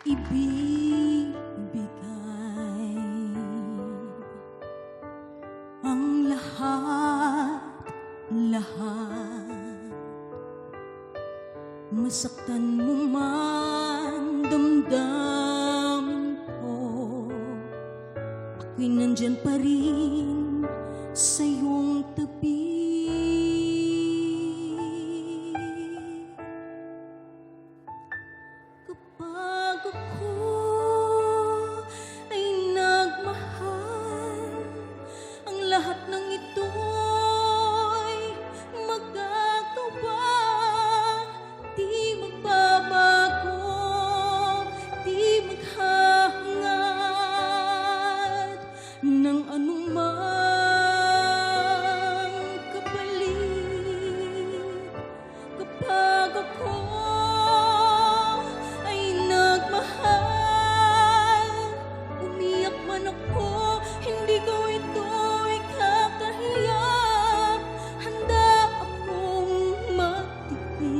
ibibigay ang lahat, masaktan mo man damdamin ko, ako'y nandyan pa rin sa iyong tabi. Kapag ako ay nagmahal, ang lahat ng ito'y magagawa. Di magbabago, di maghahangad ng anumang kapalit. Kapag ako ay nagmahal, umiyak man ako, hindi ko ito ikakahiya. Handa akong magtiis.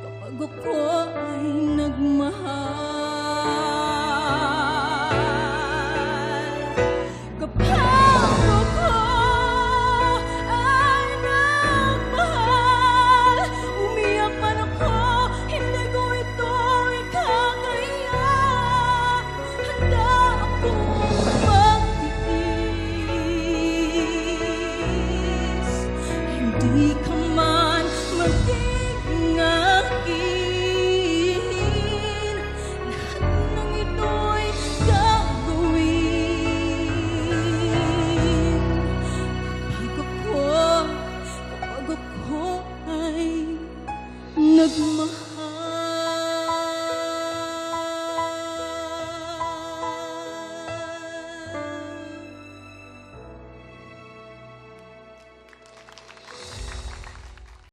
Kapag ako ay nagmahal, kapag ako ay nagmahal, umiyak man ako, hindi ko ito ikakahiya. Handa akong magtiis. Hindi ka man maging akin, lahat ng ito'y gagawin. Kapag ako ay nagmahal.